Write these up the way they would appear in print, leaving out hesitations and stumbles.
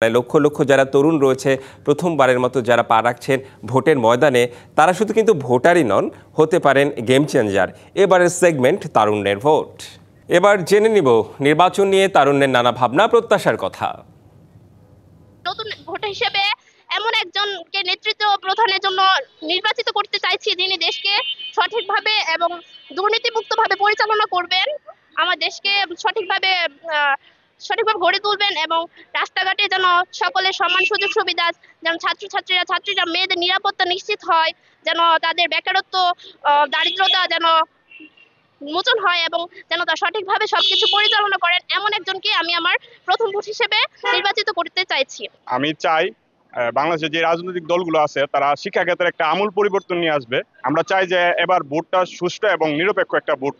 লক্ষ লক্ষ যারা তরুণ রয়েছে, প্রথমবারের মতো যারা পা রাখছেন ভোটের ময়দানে, তারা শুধু কিন্তু ভোটারই নন, হতে পারেন গেম চেঞ্জার। এবারের সেগমেন্ট তারুণ্যের ভোট। এবার জেনে নিব নির্বাচন নিয়ে তারুণ্যের নানা ভাবনা প্রত্যাশার কথা। নতুন ভোটার হিসেবে এমন একজনকে নেতৃত্ব প্রদানের জন্য নির্বাচিত করতে চাইছি, যিনি দেশকে সঠিকভাবে এবং দুর্নীতিমুক্তভাবে পরিচালনা করবেন, আমার দেশকে সঠিকভাবে গড়ে তুলবেন এবং রাস্তাঘাটে যেন সকলের সমান সুযোগ সুবিধা, যেন ছাত্রীরা মেয়েদের নিরাপত্তা নিশ্চিত হয়, যেন তাদের বেকারত্ব দারিদ্রতা যেন মোচন হয় এবং যেন তা সঠিকভাবে সবকিছু পরিচালনা করেন, এমন একজনকে আমি আমার প্রথম ভোট হিসেবে নির্বাচিত করতে চাইছি। আমি চাই বাংলাদেশের যে রাজনৈতিক দলগুলো আছে তারা শিক্ষাক্ষেত্রে একটা আমূল পরিবর্তন নিয়ে আসবে। আমরা চাই যে এবার ভোটটা সুষ্ঠু এবং নিরপেক্ষ একটা ভোট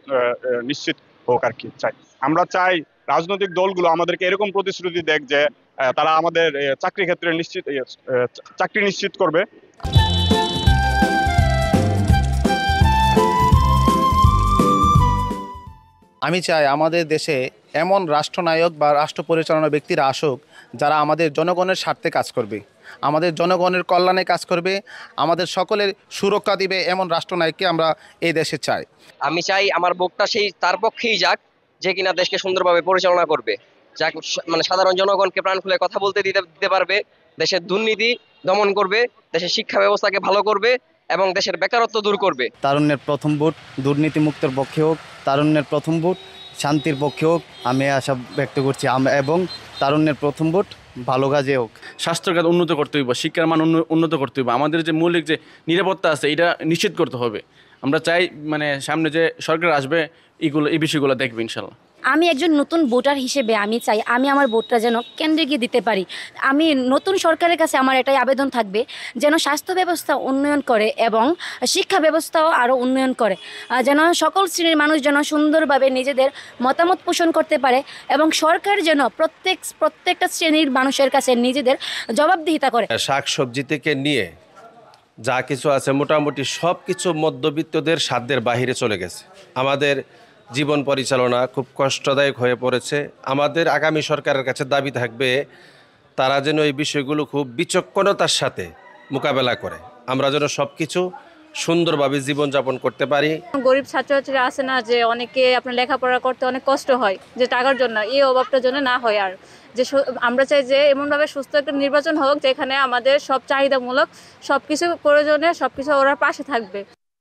নিশ্চিত হোক আর কি চাই। আমরা চাই রাজনৈতিক দলগুলো আমাদেরকে এরকম প্রতিশ্রুতি দেখ যে তারা আমাদের চাকরি ক্ষেত্রে চাকরি নিশ্চিত করবে। আমি চাই আমাদের দেশে এমন রাষ্ট্রনায়ক বা রাষ্ট্র পরিচালনা ব্যক্তিরা আসুক যারা আমাদের জনগণের স্বার্থে কাজ করবে, আমাদের জনগণের কল্যাণে কাজ করবে, আমাদের সকলের সুরক্ষা দিবে, এমন রাষ্ট্রনায়ককে আমরা এই দেশে চাই। আমি চাই আমার ভোটটা সেই তার পক্ষেই যাক যে কিনা দেশকে সুন্দরভাবে পরিচালনা করবে, যাক মানে সাধারণ জনগণকে প্রাণ খুলে কথা বলতে দিতে পারবে, দেশের দুর্নীতি দমন করবে, দেশের শিক্ষা ব্যবস্থাকে ভালো করবে এবং দেশের বেকারত্ব দূর করবে। তারুণ্যের প্রথম ভোট দুর্নীতিমুক্তর পক্ষে হোক, তারুণ্যের প্রথম ভোট শান্তির পক্ষে হোক, আমি আশা ব্যক্ত করছি। এবং তারুণ্যের প্রথম ভোট ভালো কাজে হোক। স্বাস্থ্যখাত উন্নত করতে হইব, শিক্ষার মান উন্নত করতে হইব, আমাদের যে মৌলিক যে নিরাপত্তা আছে এটা নিশ্চিত করতে হবে। আমরা চাই মানে সামনে যে সরকার আসবে এই বিষয়গুলো দেখবে ইনশাল্লাহ। আমি একজন নতুন ভোটার হিসেবে আমি চাই আমি আমার ভোটটা যেন কেন্দ্রে গিয়ে দিতে পারি। আমি নতুন সরকারের কাছে আমার এটাই আবেদন থাকবে যেন স্বাস্থ্য ব্যবস্থা উন্নয়ন করে এবং শিক্ষা ব্যবস্থাও আরও উন্নয়ন করে, যেন সকল শ্রেণীর মানুষ যেন সুন্দরভাবে নিজেদের মতামত পোষণ করতে পারে এবং সরকার যেন প্রত্যেকটা শ্রেণীর মানুষের কাছে নিজেদের জবাবদিহিতা করে। শাক সবজি থেকে নিয়ে যা কিছু আছে মোটামুটি সব কিছু মধ্যবিত্তদের সাধ্যের বাহিরে চলে গেছে। আমাদের জীবন পরিচালনা খুব কষ্টদায়ক হয়ে পড়েছে। আমাদের আগামী সরকারের কাছে দাবি থাকবে তারা যেন এই বিষয়গুলো খুব বিচক্ষণতার সাথে মোকাবেলা করে, আমরা যেন সব কিছু সুন্দরভাবে জীবনযাপন করতে পারি। গরিব ছাত্রছাত্রীরা আছে না, যে অনেকে আপনার লেখাপড়া করতে অনেক কষ্ট হয় যে টাকার জন্য, এই অভাবটার জন্য না হয়। আর যে আমরা চাই যে এমনভাবে সুস্থ একটা নির্বাচন হোক যেখানে আমাদের সব চাহিদামূলক সব কিছু প্রয়োজনে সব কিছু ওরা পাশে থাকবে।